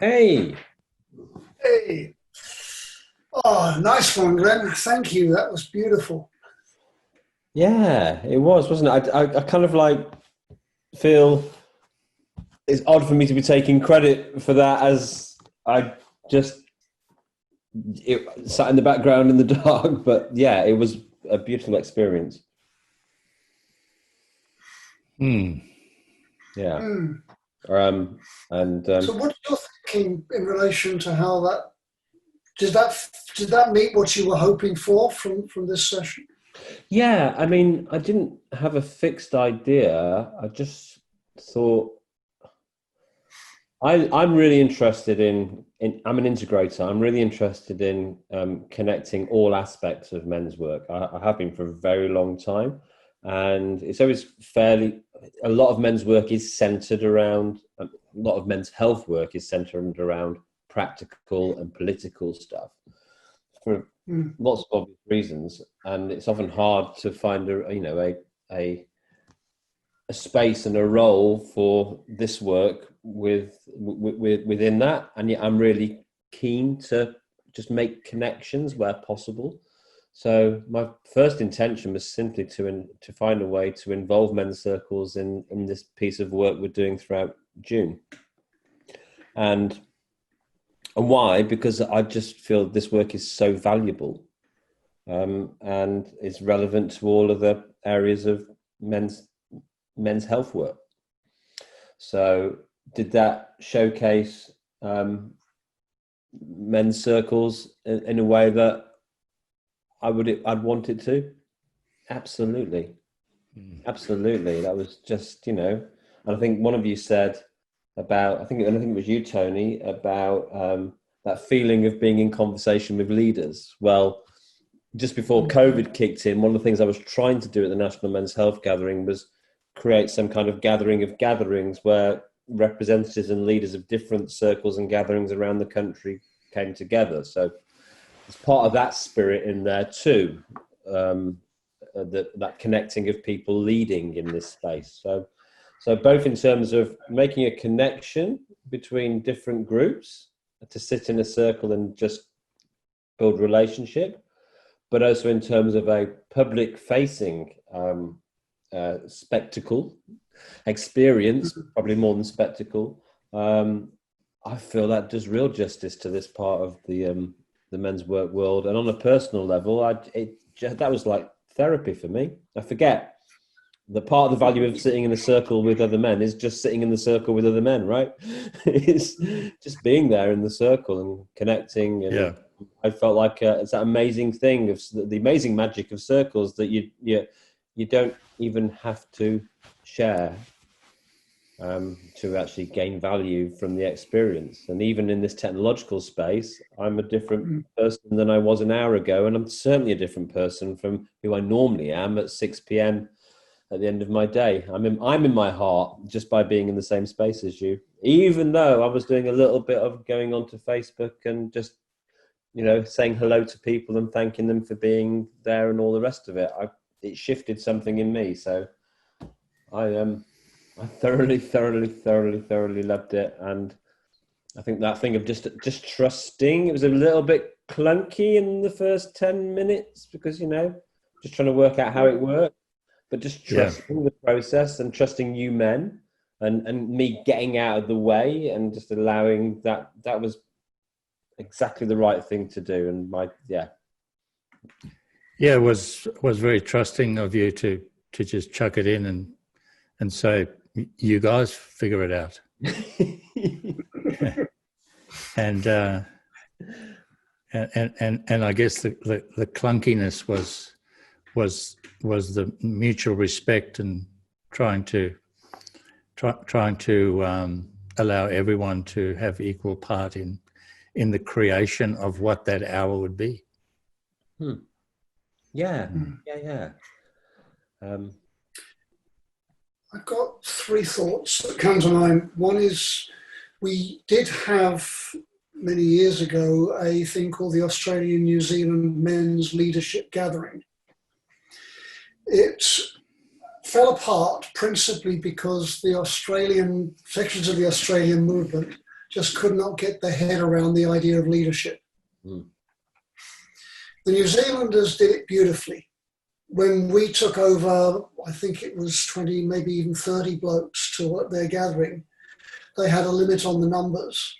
Hey, Hey, oh, nice one, Glen. Thank you. That was beautiful. yeah, it was, wasn't it? I kind of like feel it's odd for me to be taking credit for that as I just sat in the background in the dark. But yeah, it was a beautiful experience. Hmm. Yeah. Mm. Um, and So, what's your thinking in relation to how that did that did that meet what you were hoping for from this session? yeah, I mean, I didn't have a fixed idea. I just thought I'm really interested in I'm an integrator. I'm really interested in connecting all aspects of men's work. I have been for a very long time, and it's always fairly. A lot of men's work is centered around. A lot of men's health work is centered around practical and political stuff for Mm. lots of obvious reasons, and it's often hard to find a a space and a role for this work within that, and yet I'm really keen to just make connections where possible. So my first intention was simply to find a way to involve men's circles in this piece of work we're doing throughout June. And and why? Because I just feel this work is so valuable, and is relevant to all of the areas of men's health work. So, did that showcase men's circles in a way that I'd want it to? Absolutely, absolutely. That was just and I think one of you said about I think it was you, Tony, about that feeling of being in conversation with leaders. Well, just before COVID kicked in, one of the things I was trying to do at the National Men's Health Gathering was create some kind of gathering of gatherings where representatives and leaders of different circles and gatherings around the country came together. So there's part of that spirit in there too, that connecting of people leading in this space. So both in terms of making a connection between different groups to sit in a circle and just build relationship, but also in terms of a public facing spectacle experience, probably more than spectacle. Um, I feel that does real justice to this part of the men's work world, and on a personal level, that was like therapy for me. I forget the part of the value of sitting in a circle with other men is just sitting in the circle with other men, right? It's just being there in the circle and connecting. And Yeah. I felt like it's that amazing thing of the amazing magic of circles that you don't even have to share to actually gain value from the experience. And even in this technological space, I'm a different Mm. person than I was an hour ago, and I'm certainly a different person from who I normally am at 6 p.m. at the end of my day. I'm in my heart just by being in the same space as you, even though I was doing a little bit of going onto Facebook and just saying hello to people and thanking them for being there and all the rest of it. It shifted something in me. So I thoroughly, thoroughly, thoroughly, thoroughly loved it. And I think that thing of just trusting, it was a little bit clunky in the first 10 minutes because, just trying to work out how it worked, but just Yeah. trusting the process and trusting you men, and me getting out of the way and just allowing that was exactly the right thing to do. And yeah. Yeah, it was very trusting of you to just chuck it in and say, you guys figure it out. And and I guess the clunkiness was the mutual respect and trying to allow everyone to have equal part in the creation of what that hour would be. Hmm. Yeah, Mm. yeah. Um, I've got three thoughts that come to mind. One is we did have many years ago a thing called the Australian New Zealand Men's Leadership Gathering. It fell apart principally because the Australian sections of the Australian movement just could not get their head around the idea of leadership. Mm. The New Zealanders did it beautifully. When we took over, I think it was 20, maybe even 30 blokes to their gathering, they had a limit on the numbers.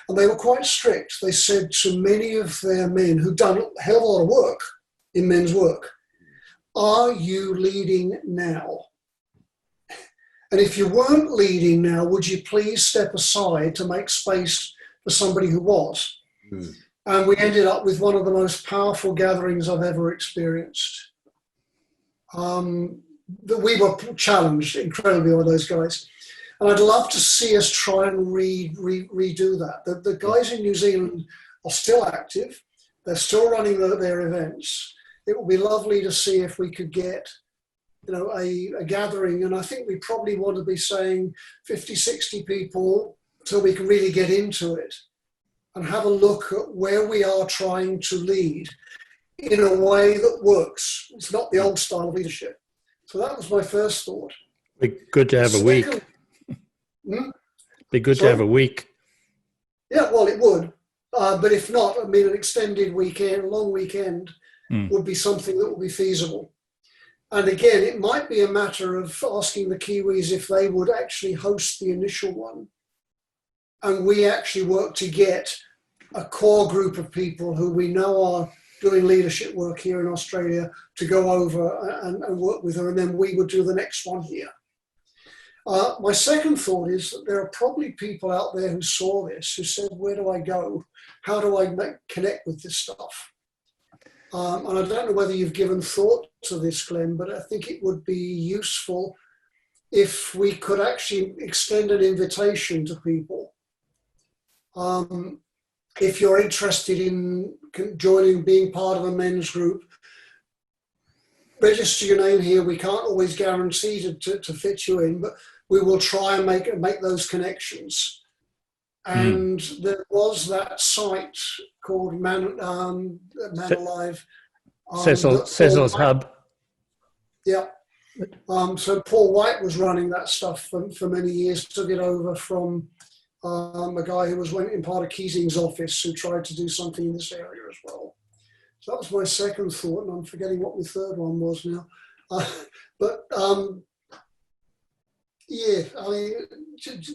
And they were quite strict. They said to many of their men who'd done a hell of a lot of work in men's work, are you leading now? And if you weren't leading now, would you please step aside to make space for somebody who was? Mm. And we ended up with one of the most powerful gatherings I've ever experienced. We were challenged incredibly by those guys. And I'd love to see us try and redo that. The guys in New Zealand are still active. They're still running their events. It would be lovely to see if we could get, a gathering. And I think we probably want to be saying 50, 60 people so we can really get into it and have a look at where we are trying to lead in a way that works. It's not the old style of leadership. So that was my first thought. Be good to have a week. Be good to have a week. Yeah, well, it would. But if not, an extended weekend, a long weekend would be something that would be feasible. And again, it might be a matter of asking the Kiwis if they would actually host the initial one. And we actually work to get a core group of people who we know are doing leadership work here in Australia to go over and work with her. And then we would do the next one here. My second thought is that there are probably people out there who saw this, who said, where do I go? How do I connect with this stuff? And I don't know whether you've given thought to this, Glen, but I think it would be useful if we could actually extend an invitation to people. If you're interested in joining, being part of a men's group, register your name here. We can't always guarantee to fit you in, but we will try and make those connections. And there was that site called Man Alive. Cecil's Hub. Yeah. So Paul White was running that stuff for many years, took it over from a guy who went in part of Keating's office who tried to do something in this area as well. So that was my second thought, and I'm forgetting what my third one was now. Yeah,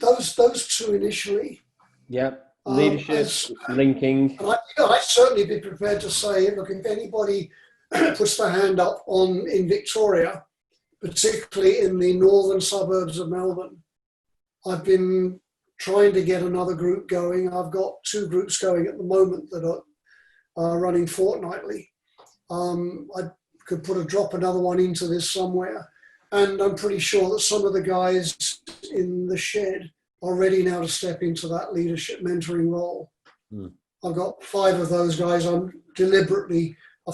those two initially. Yeah, leadership, linking. And I'd certainly be prepared to say, look, if anybody puts their hand up in Victoria, particularly in the northern suburbs of Melbourne, I've been trying to get another group going. I've got 2 groups going at the moment that are running fortnightly. I could drop another one into this somewhere. And I'm pretty sure that some of the guys in the shed are ready now to step into that leadership mentoring role. I've got 5 of those guys. I've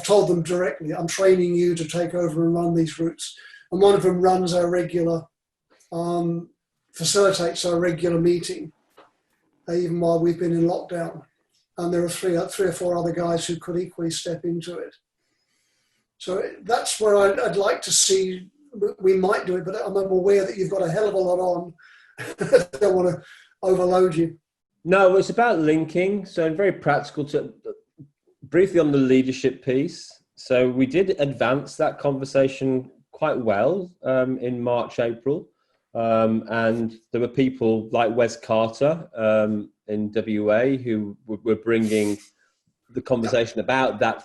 told them directly, I'm training you to take over and run these routes. And one of them runs our regular, facilitates our regular meeting, even while we've been in lockdown. And there are 3 or 4 other guys who could equally step into it. So that's where I'd like to see. We might do it, but I'm aware that you've got a hell of a lot on. I don't want to overload you. No, it's about linking. So very practical. Briefly on the leadership piece. So we did advance that conversation quite well in March, April. And there were people like Wes Carter in WA who were bringing the conversation about that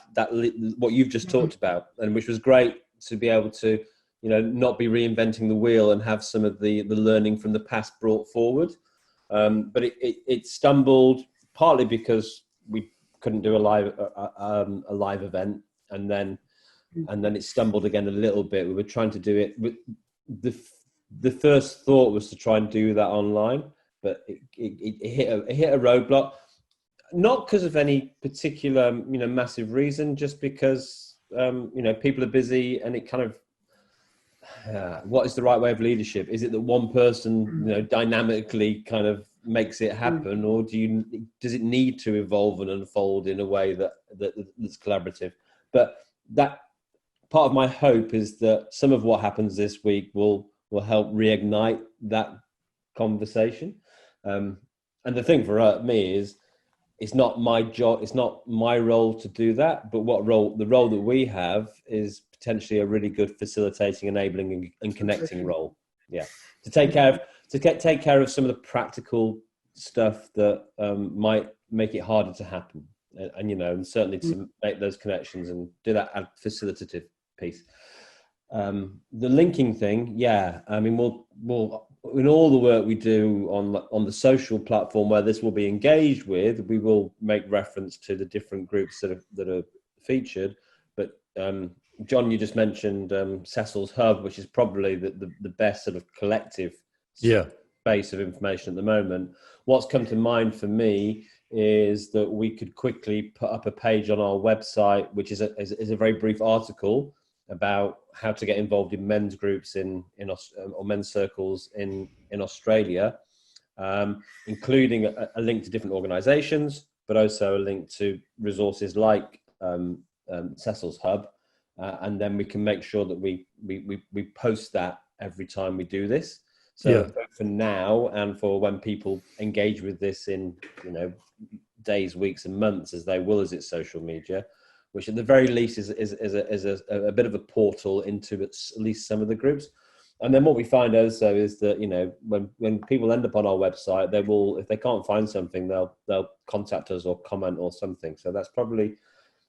what you've just talked about, and which was great to be able to not be reinventing the wheel and have some of the learning from the past brought forward. But it stumbled partly because we couldn't do a live event, and then it stumbled again a little bit. We were trying to do it with the first thought was to try and do that online, but it hit a roadblock, not because of any particular massive reason, just because people are busy, and it kind of what is the right way of leadership? Is it that one person dynamically kind of makes it happen, or does it need to evolve and unfold in a way that's collaborative? But that part of my hope is that some of what happens this week will help reignite that conversation. And the thing for me is, it's not my job, it's not my role to do that, but the role that we have is potentially a really good facilitating, enabling and connecting role. Yeah. To take care of some of the practical stuff that might make it harder to happen. And and certainly to make those connections and do that facilitative piece. The linking thing, yeah. I mean, we'll in all the work we do on the social platform where this will be engaged with, we will make reference to the different groups that are featured. But John, you just mentioned Cecil's Hub, which is probably the best sort of collective base of information at the moment. What's come to mind for me is that we could quickly put up a page on our website, which is a very brief article about how to get involved in men's groups or men's circles in Australia, including a link to different organisations, but also a link to resources like Cecil's Hub, and then we can make sure that we post that every time we do this. So for now, and for when people engage with this in days, weeks, and months, as they will as it's social media, which at the very least is a bit of a portal into at least some of the groups. And then what we find also is that when people end up on our website, they will, if they can't find something, they'll contact us or comment or something. So that's probably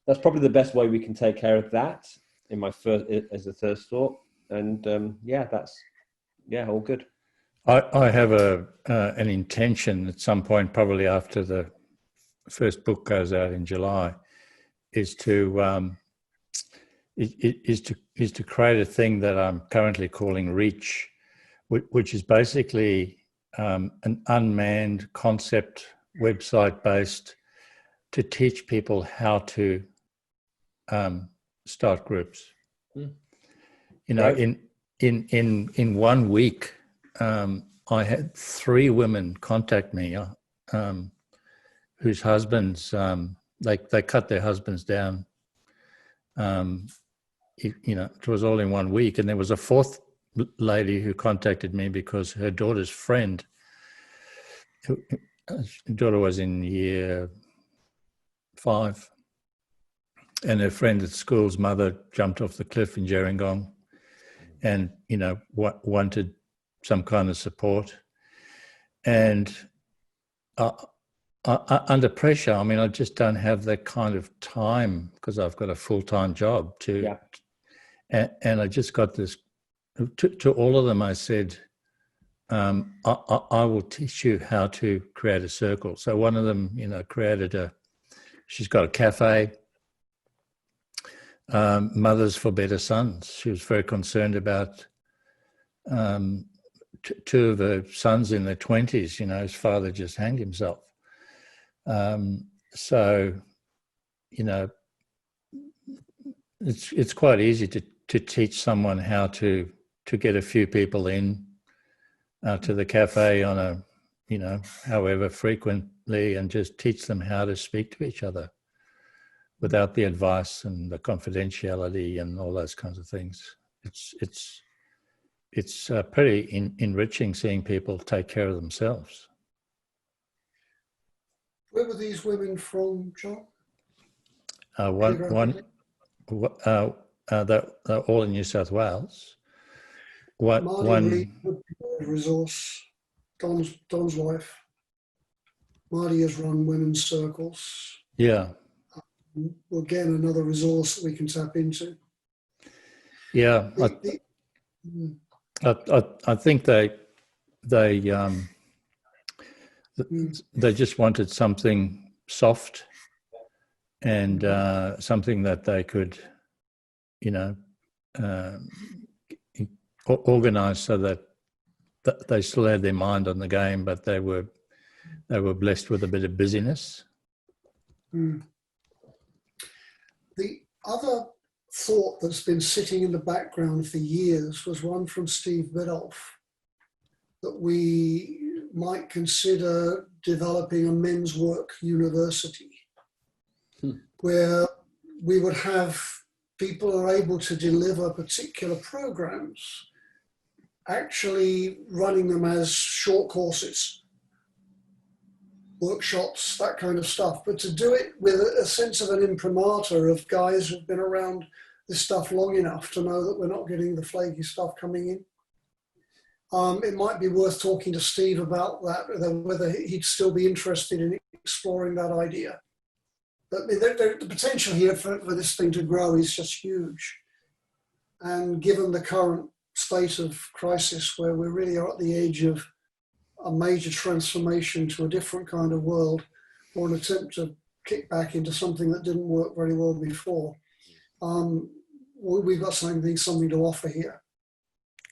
the best way we can take care of that as a first thought. And all good. I have an intention at some point, probably after the first book goes out in July, is to create a thing that I'm currently calling Reach, which is basically an unmanned concept website based to teach people how to start groups. Right. In 1 week, I had 3 women contact me whose husbands they cut their husbands down. It was all in 1 week, and there was a 4th lady who contacted me because her daughter's friend, her daughter was in year 5, and her friend at school's mother jumped off the cliff in Gerringong, and wanted some kind of support. And under pressure, I mean, I just don't have that kind of time because I've got a full-time job and I just got this, to all of them I said, I will teach you how to create a circle. So one of them, she's got a cafe, Mothers for Better Sons. She was very concerned about 2 of her sons in their 20s, his father just hanged himself. It's quite easy to teach someone how to get a few people in to the cafe on a, however frequently, and just teach them how to speak to each other without the advice and the confidentiality and all those kinds of things. It's pretty enriching seeing people take care of themselves. Where were these women from, John? They're all in New South Wales. Marty Reed would be a resource. Don's wife. Marty has run women's circles. Yeah. Again, another resource that we can tap into. Yeah. I think they just wanted something soft and something that they could, organise so that they still had their mind on the game, but they were blessed with a bit of busyness. The other thought that's been sitting in the background for years was one from Steve Biddulph, that we might consider developing a men's work university where we would have people who are able to deliver particular programs, actually running them as short courses workshops, that kind of stuff. But to do it with a sense of an imprimatur of guys who've been around this stuff long enough to know that we're not getting the flaky stuff coming in. It might be worth talking to Steve about that, whether he'd still be interested in exploring that idea. But the potential here for this thing to grow is just huge. And given the current state of crisis where we really are at the edge of a major transformation to a different kind of world, or an attempt to kick back into something that didn't work very well before, we've got something to offer here.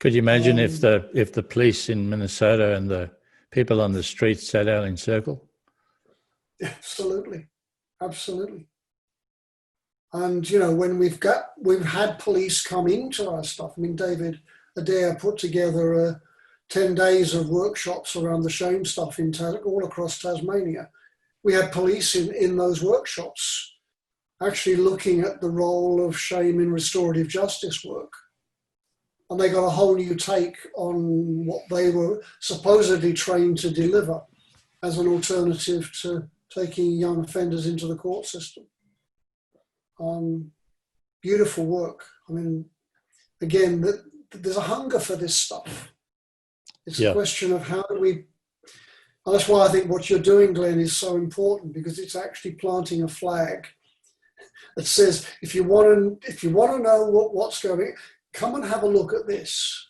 Could you imagine if the police in Minnesota and the people on the streets sat out in circle? Absolutely, absolutely. And you know, when we've had police come into our stuff. I mean, David Adair put together 10 days of workshops around the shame stuff all across Tasmania. We had police in those workshops actually looking at the role of shame in restorative justice work. And they got a whole new take on what they were supposedly trained to deliver as an alternative to taking young offenders into the court system. Beautiful work. I mean, again, there's a hunger for this stuff. It's a question of how do we, and that's why I think what you're doing, Glen, is so important, because it's actually planting a flag that says, if you want to know what's going on, come and have a look at this.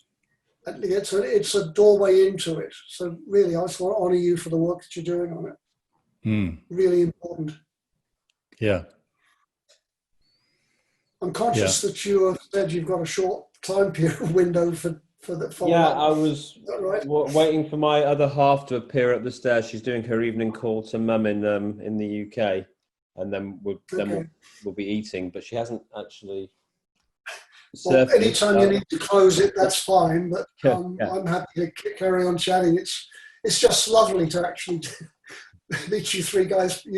It's a doorway into it. So really, I just want to honour you for the work that you're doing on it. Really important. Yeah. I'm conscious that you have said you've got a short time period window for the follow-up. Yeah, I was right? waiting for my other half to appear up the stairs. She's doing her evening call to Mum in the UK, and then we'll be eating. But she hasn't actually. Well, anytime you need to close it, that's fine. But I'm happy to carry on chatting. It's just lovely to actually meet you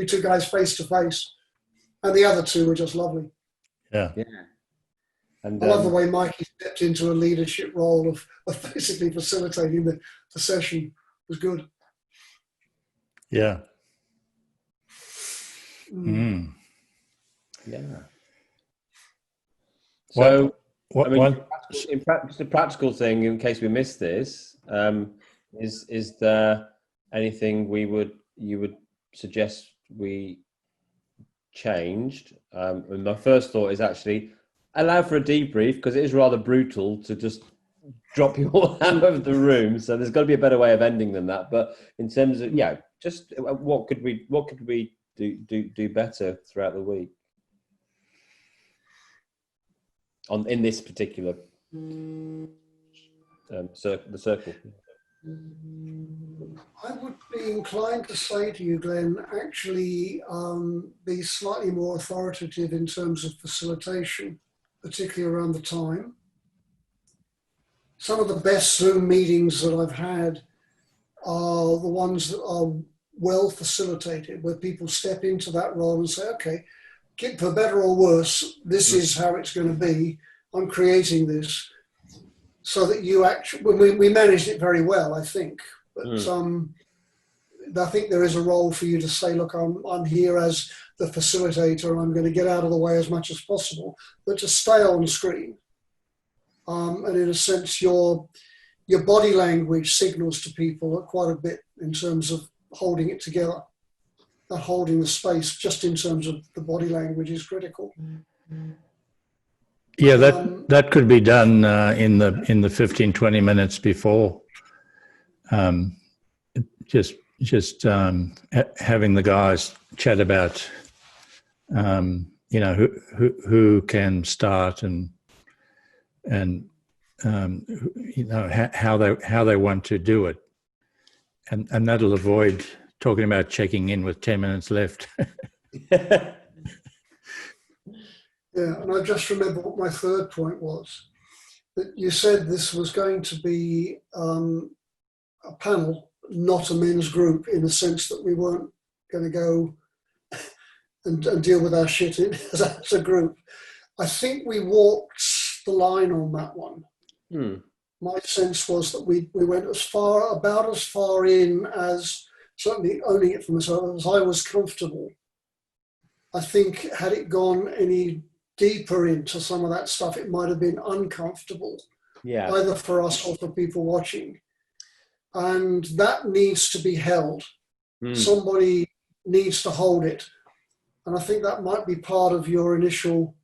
two guys face to face, and the other two were just lovely. Yeah. And I love the way Mikey stepped into a leadership role of basically facilitating the session. It was good. Yeah. Yeah. So, just a practical thing, in case we missed this, is there anything you would suggest we changed? And my first thought is actually allow for a debrief, because it is rather brutal to just drop you all out of the room. So there's got to be a better way of ending than that. But in terms of just what could we do better throughout the week in this particular the circle? I would be inclined to say to you, Glen, actually be slightly more authoritative in terms of facilitation, particularly around the time. Some of the best Zoom meetings that I've had are the ones that are well facilitated, where people step into that role and say, okay, for better or worse, this is how it's going to be. I'm creating this. So that you actually, we managed it very well, I think. But I think there is a role for you to say, look, I'm here as the facilitator. I'm going to get out of the way as much as possible, but to stay on screen. And in a sense, your body language signals to people quite a bit in terms of holding it together, not holding the space. Just in terms of the body language is critical. Yeah, that could be done in the 15, 20 minutes before. Just having the guys chat about, who can start and how they want to do it, and that'll avoid talking about checking in with 10 minutes left. Yeah, and I just remember what my third point was, that you said this was going to be a panel, not a men's group, in the sense that we weren't going to go and deal with our shit as a group. I think we walked the line on that one. My sense was that we went about as far in as certainly owning it for myself, as I was comfortable. I think had it gone any deeper into some of that stuff, it might have been uncomfortable, either for us or for people watching. And that needs to be held. Somebody needs to hold it. And I think that might be part of your initial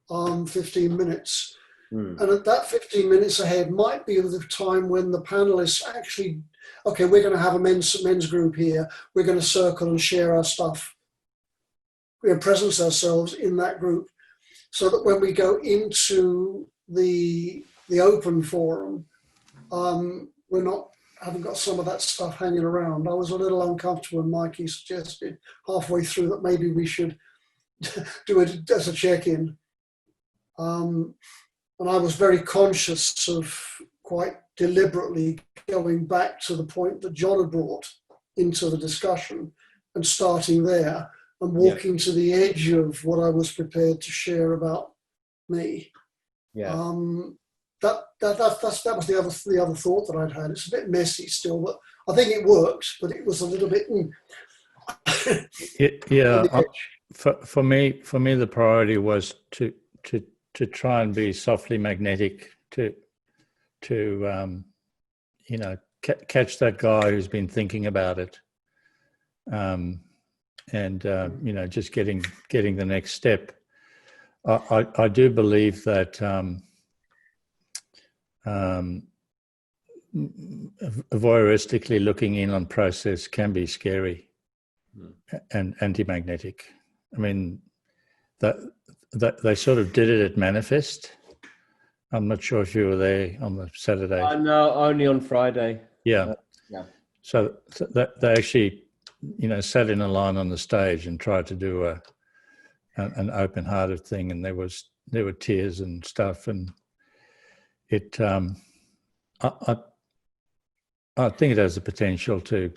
15 minutes. And at that 15 minutes ahead might be the time when the panelists actually, okay, we're going to have a men's group here. We're going to circle and share our stuff. We're going to presence ourselves in that group so that when we go into the open forum, haven't got some of that stuff hanging around. I was a little uncomfortable when Mikey suggested halfway through that maybe we should do it as a check-in. And I was very conscious of quite deliberately going back to the point that John had brought into the discussion and starting there and walking to the edge of what I was prepared to share about me. That was the other thought that I'd had. It's a bit messy still, but I think it worked. But it was a little bit. For me, the priority was to try and be softly magnetic to catch that guy who's been thinking about it, and just getting the next step. I do believe that voyeuristically looking in on process can be scary and anti-magnetic. I mean, that they sort of did it at Manifest. I'm not sure if you were there on the Saturday. No, only on Friday. Yeah. So they actually, sat in a line on the stage and tried to do an open-hearted thing, and there were tears and stuff, and it. I think it has the potential to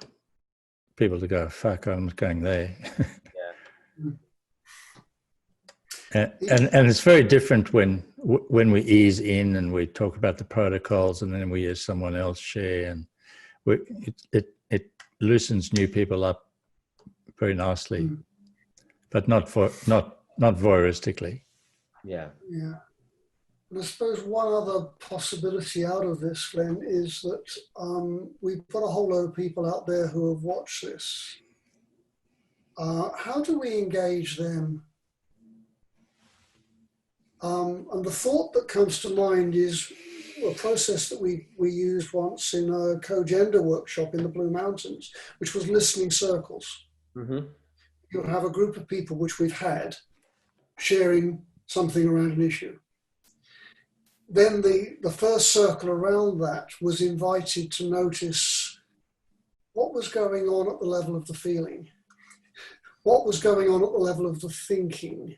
people to go, fuck, I'm not going there. And it's very different when we ease in and we talk about the protocols, and then we hear someone else share, and it loosens new people up very nicely, but not voyeuristically. Yeah. And I suppose one other possibility out of this, Glen, is that we've got a whole load of people out there who have watched this. How do we engage them? And the thought that comes to mind is a process that we used once in a co-gender workshop in the Blue Mountains, which was listening circles. You'll have a group of people, which we've had, sharing something around an issue. Then the first circle around that was invited to notice what was going on at the level of the feeling, what was going on at the level of the thinking,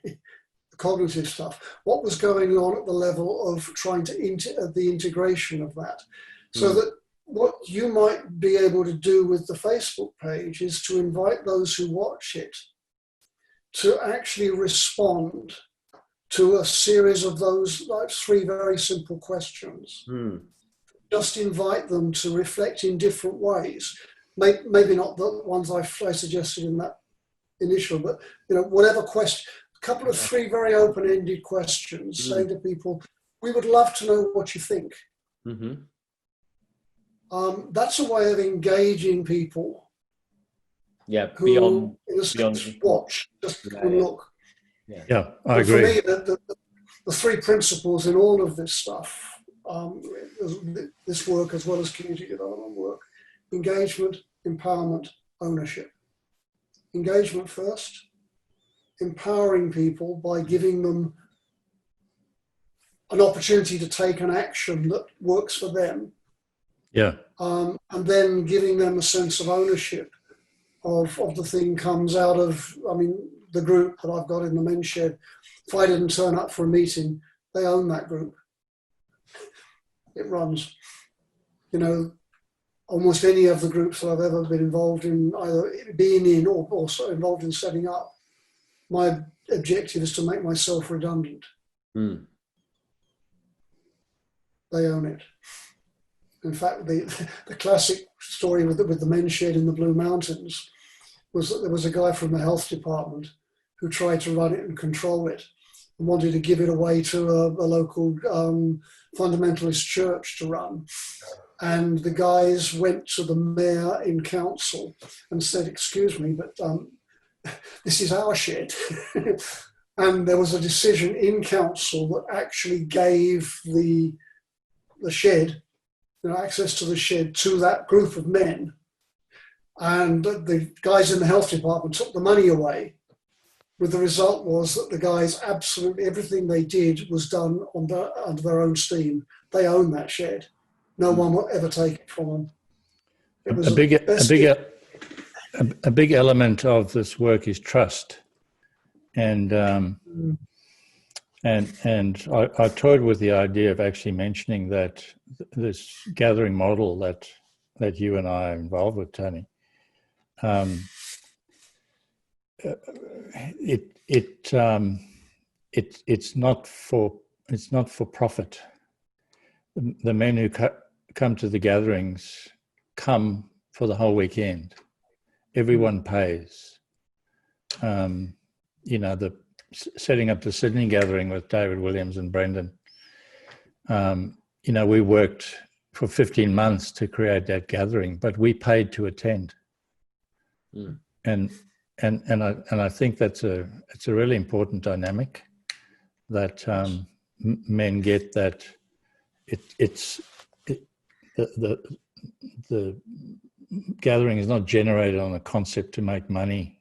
cognitive stuff, what was going on at the level of trying to the integration of that. So that what you might be able to do with the Facebook page is to invite those who watch it to actually respond to a series of those like 3 very simple questions. Just invite them to reflect in different ways. Maybe not the ones I suggested in that initial, but whatever question. A couple of 3 very open-ended questions, saying to people, we would love to know what you think. That's a way of engaging people. Who, beyond watch, just look. I agree. For me, the 3 principles in all of this stuff, this work as well as community development work: engagement, empowerment, ownership. Engagement first. Empowering people by giving them an opportunity to take an action that works for them. And then giving them a sense of ownership of the thing comes out of, the group that I've got in the men's shed. If I didn't turn up for a meeting, they own that group. It runs. Almost any of the groups that I've ever been involved in, either being in or also involved in setting up, my objective is to make myself redundant. They own it. In fact, the classic story with the men's shed in the Blue Mountains was that there was a guy from the health department who tried to run it and control it and wanted to give it away to a local fundamentalist church to run. And the guys went to the mayor in council and said, "Excuse me, but this is our shed." And there was a decision in council that actually gave the shed, access to the shed to that group of men. And the guys in the health department took the money away. With the result was that the guys, absolutely everything they did was done under their own steam. They own that shed. No one will ever take it from them. It was a big element of this work is trust, and I toyed with the idea of actually mentioning that this gathering model that you and I are involved with, Tony. It's not for profit. The men who come to the gatherings come for the whole weekend. Everyone pays. The setting up the Sydney gathering with David Williams and Brendan. We worked for 15 months to create that gathering, but we paid to attend. Mm. And I think it's a really important dynamic that men get, that the gathering is not generated on a concept to make money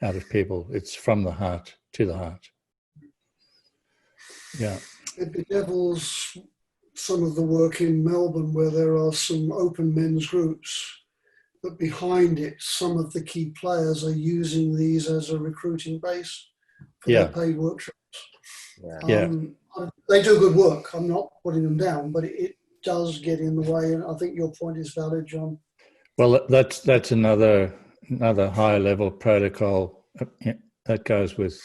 out of people. It's from the heart to the heart. Yeah. It bedevils some of the work in Melbourne where there are some open men's groups, but behind it, some of the key players are using these as a recruiting base for their paid workshops. They do good work. I'm not putting them down, but it does get in the way, and I think your point is valid, John. Well, that's another higher level protocol that goes with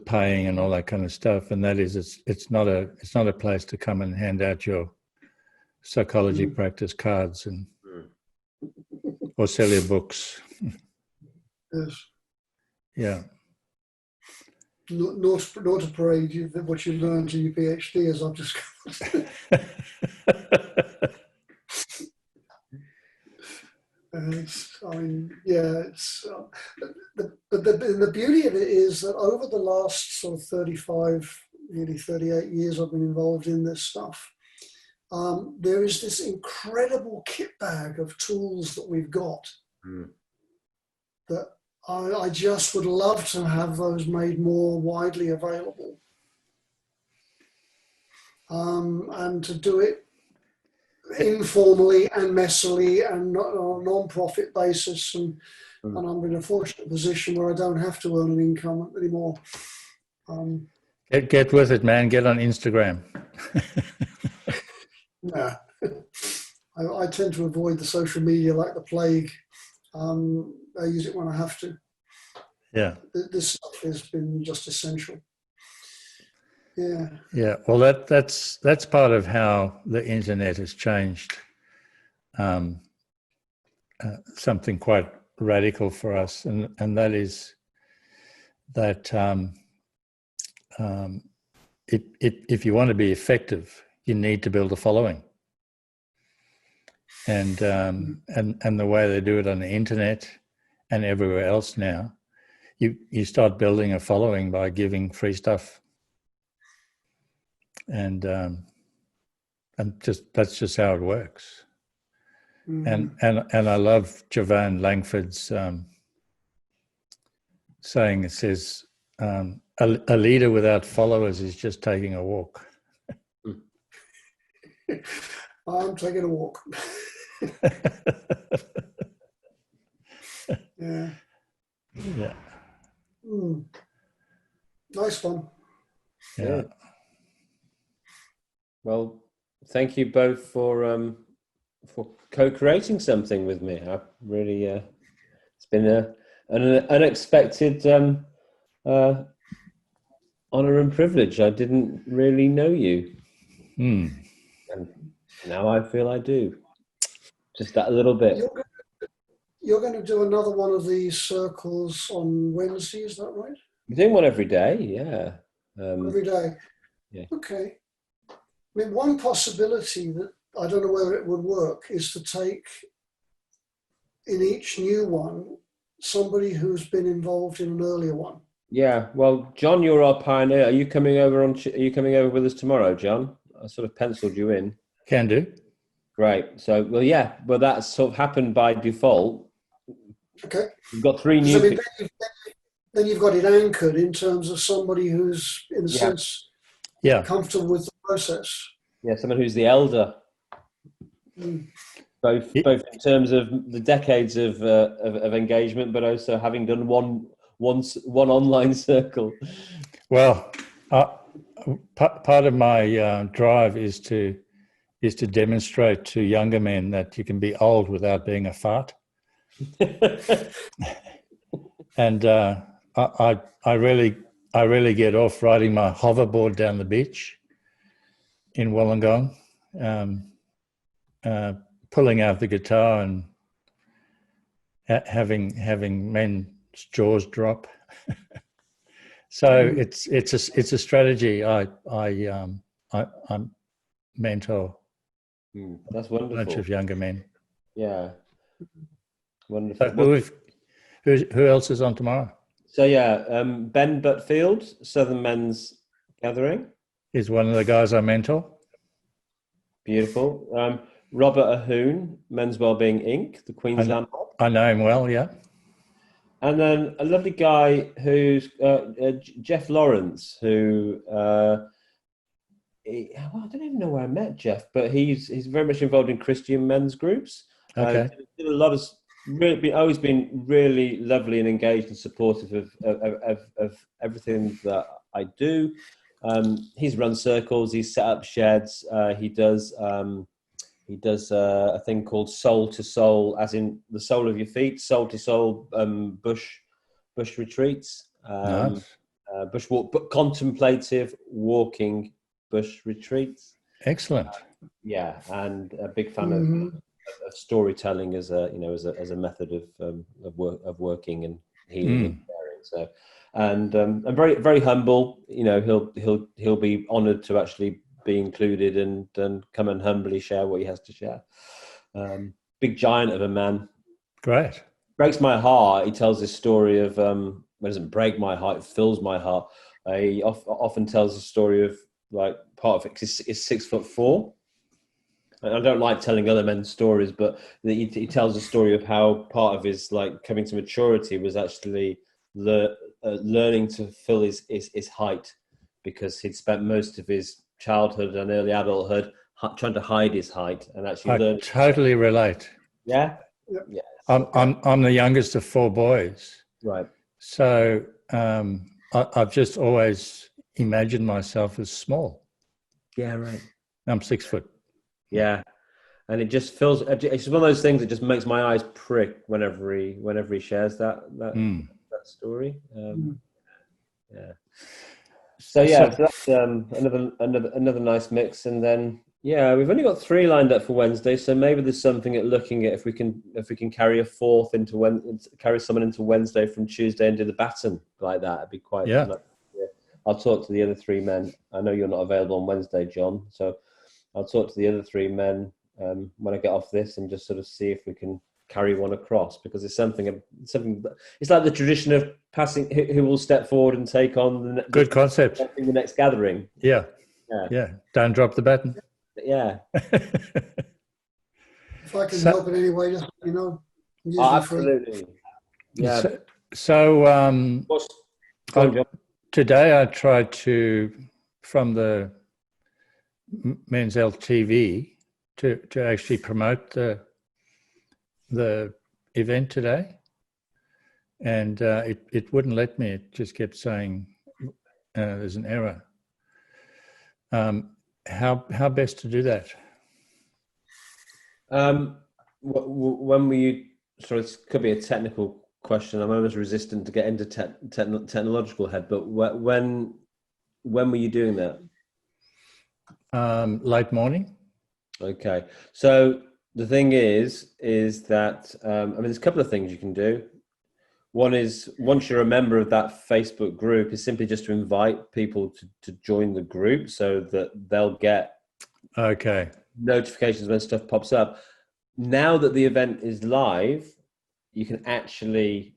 paying and all that kind of stuff, and that is it's not a place to come and hand out your psychology practice cards and or sell your books. Yes. Yeah. Not to parade what you've learned in your PhD, as I've discovered. But the beauty of it is that over the last sort of 35, nearly 38 years I've been involved in this stuff, there is this incredible kit bag of tools that we've got that I just would love to have those made more widely available, and to do it informally and messily and not on a non-profit basis. And I'm in a fortunate position where I don't have to earn an income anymore. Get with it, man. Get on Instagram. Yeah. I tend to avoid the social media like the plague. I use it when I have to. Yeah. This stuff has been just essential. Yeah. Yeah. Well, that's part of how the internet has changed something quite radical for us, and that is that if you want to be effective, you need to build a following. And the way they do it on the internet and everywhere else now, you start building a following by giving free stuff, and that's just how it works. And I love Jovan Langford's saying. It says, a leader without followers is just taking a walk. I'm taking a walk. Yeah. Yeah. Nice one. Yeah. Well, thank you both for co-creating something with me. I really, it's been an unexpected honor and privilege. I didn't really know you. Now I feel I do. Just that a little bit. You're going to do another one of these circles on Wednesday, is that right? We're doing one every day, yeah. Every day? Yeah. Okay. I mean, one possibility that I don't know whether it would work is to take in each new one somebody who's been involved in an earlier one. Yeah, well, John, you're our pioneer. Are you coming over Are you coming over with us tomorrow, John? I sort of penciled you in. Can do. Great. So, well, yeah, well, that's sort of happened by default. Okay. We've got three new. I mean, then you've got it anchored in terms of somebody who's, in a sense, comfortable with the process. Yeah, someone who's the elder. Both in terms of the decades of engagement, but also having done one online circle. Well, part of my drive is to demonstrate to younger men that you can be old without being a fart. And I really get off riding my hoverboard down the beach in Wollongong, pulling out the guitar and having men's jaws drop. So it's a strategy. I mentor. That's wonderful. A bunch of younger men. Yeah, wonderful. So who else is on tomorrow? So Ben Butfield, Southern Men's Gathering, is one of the guys I mentor. Beautiful. Robert Ahoon, Men's Wellbeing Inc., the Queensland. I know him well, yeah. And then a lovely guy who's Jeff Lawrence, who I don't even know where I met Jeff, but he's very much involved in Christian men's groups. Okay. Did a lot of always been really lovely and engaged and supportive of everything that I do. He's run circles. He's set up sheds. He does a thing called Soul to Soul, as in the sole of your feet, Soul to Soul bush retreats, Nice. contemplative walking bush retreats. Excellent. And a big fan of storytelling as a method of working and healing and caring. So, and very very humble. He'll be honoured to actually be included and come and humbly share what he has to share. Big giant of a man. Great. Breaks my heart. He tells this story of it doesn't break my heart, it fills my heart. He often tells the story of, like, part of it is 6'4". And I don't like telling other men's stories, but he tells a story of how part of his, like, coming to maturity was actually learning to fill his height, because he'd spent most of his childhood and early adulthood trying to hide his height, and actually learn. Totally relate. Yeah. Yeah. I'm the youngest of 4 boys. Right. So I've just always imagined myself as small. Yeah. Right. I'm 6 foot. Yeah. And it just feels. It's one of those things that just makes my eyes prick whenever he shares that story. Yeah. So that's another nice mix. And then we've only got 3 lined up for Wednesday, so maybe there's something at looking at if we can carry a fourth carry someone into Wednesday from Tuesday and do the baton like that. It'd be quite nice. Yeah. I'll talk to the other 3 men. I know you're not available on Wednesday, John, so I'll talk to the other 3 men when I get off this and just sort of see if we can carry one across, because it's something. It's like the tradition of passing. Who will step forward and take on the good concept in the next gathering? Yeah. Don't drop the baton. Yeah. If I can help in any way, just let me know. Absolutely. Yeah. So today I tried to, from the Men's Health TV, to actually promote the event today, and it wouldn't let me. It just kept saying there's an error. How best to do that? When were you? Sorry, it could be a technical question. I'm always resistant to get into technological head, but when were you doing that? Late morning. Okay. So the thing is that I mean, there's a couple of things you can do. One is, once you're a member of that Facebook group, is simply just to invite people to join the group so that they'll get notifications when stuff pops up. Now that the event is live, you can actually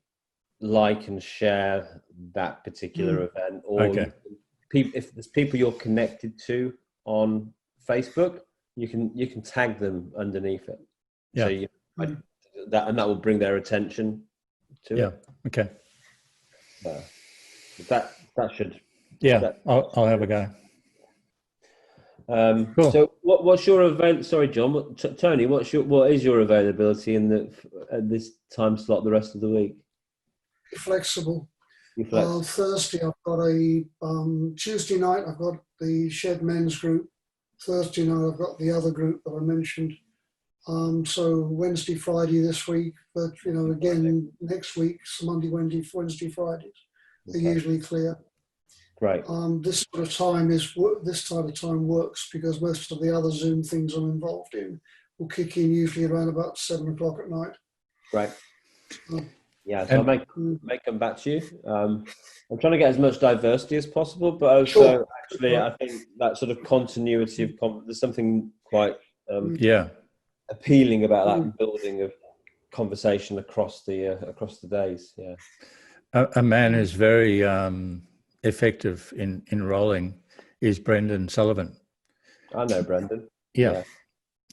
like and share that particular event, or if there's people you're connected to on Facebook, you can tag them underneath it. Yeah. So that will bring their attention to it. Okay. That should. Yeah, I'll have a go. Cool. So what's your event? Sorry, John. Tony, what is your availability at this time slot the rest of the week? Flexible. Thursday I've got a Tuesday night I've got the Shed Men's group. Thursday night I've got the other group that I mentioned. So Wednesday, Friday this week, but again next week, Monday, Wednesday, Fridays. They're usually clear. Right. This type of time works because most of the other Zoom things I'm involved in will kick in usually around about 7 o'clock at night. Right. Yeah, so I may come back to you. I'm trying to get as much diversity as possible, but also actually I think that sort of continuity of there's something quite appealing about that building of conversation across the days. Yeah. A man who's very effective in enrolling is Brendan Sullivan. I know Brendan. Yeah.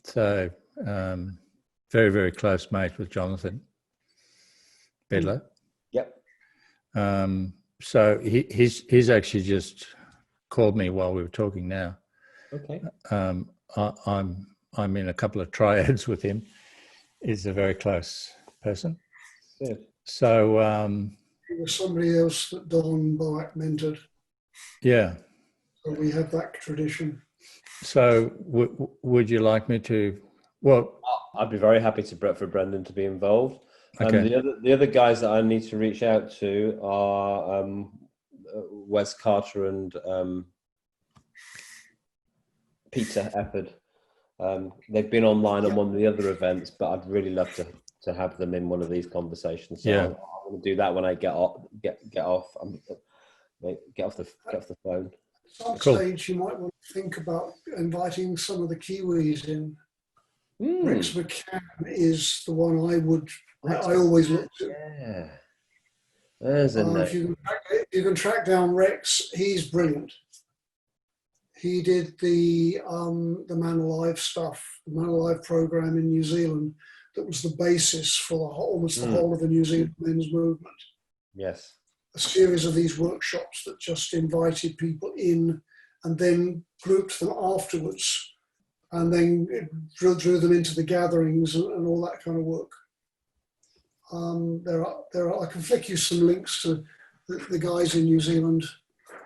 So very, very close mate with Jonathan Bedler. Yep. So he's actually just called me while we were talking now. Okay. I'm in a couple of triads with him. He's a very close person. Good. So there was somebody else that Don Boak mentored. Yeah. So we have that tradition. So would you like me to? Well, I'd be very happy for Brendan to be involved. Okay. The other guys that I need to reach out to are Wes Carter and Peter Eppard. They've been online on one of the other events, but I'd really love to have them in one of these conversations. So I want to do that when I get off the phone. At some stage, you might want to think about inviting some of the Kiwis in. Rex McCann is the one I always look to. Yeah, there's a name. If you can track down Rex, he's brilliant. He did the Man Alive stuff, the Man Alive program in New Zealand. That was the basis for almost the whole of the New Zealand men's movement. Yes. A series of these workshops that just invited people in and then grouped them afterwards and then drew them into the gatherings and all that kind of work. There are. I can flick you some links to the guys in New Zealand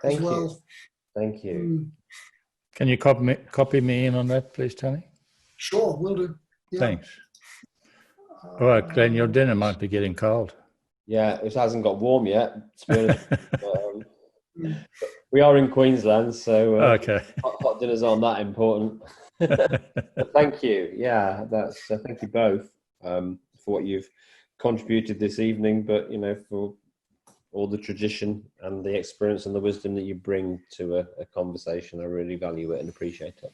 as well. Thank you. Can you copy me in on that, please, Tony? Sure, will do. Yeah. Thanks. All right, Glen, your dinner might be getting cold. Yeah, it hasn't got warm yet. We are in Queensland, so hot dinners aren't that important. But thank you. Yeah, thank you both for what you've contributed this evening, but for all the tradition and the experience and the wisdom that you bring to a conversation. I really value it and appreciate it.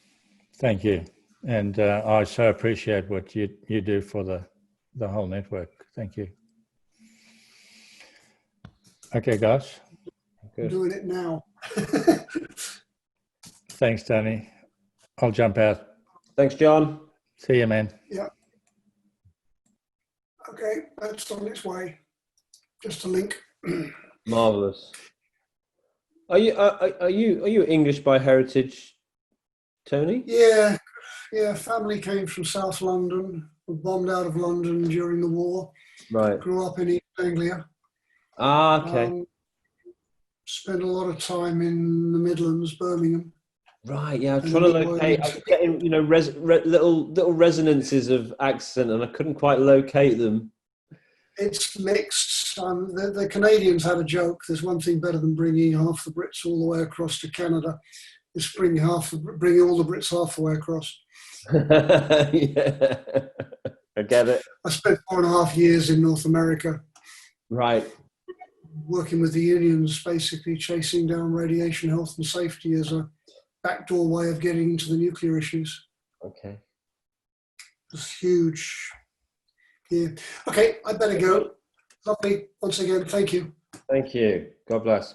Thank you. And I so appreciate what you do for the whole network. Thank you. Okay, guys. I'm doing it now. Thanks, Tony. I'll jump out. Thanks, John. See you, man. Yeah. Okay, that's on its way. Just a link. Marvelous. Are you English by heritage, Tony? Yeah. Family came from South London. Were bombed out of London during the war. Right. Grew up in East Anglia. Ah, okay. Spent a lot of time in the Midlands, Birmingham. Right. Yeah. I was trying to locate. I was getting little resonances of accent, and I couldn't quite locate them. It's mixed. The Canadians had a joke. There's one thing better than bringing half the Brits all the way across to Canada. is bringing all the Brits half the way across. Yeah, I get it. I spent 4.5 years in North America, Right. working with the unions, basically chasing down radiation health and safety as a backdoor way of getting into the nuclear issues. Okay. It's huge. Yeah. Okay, I better go. Lovely. Once again, thank you. Thank you. God bless.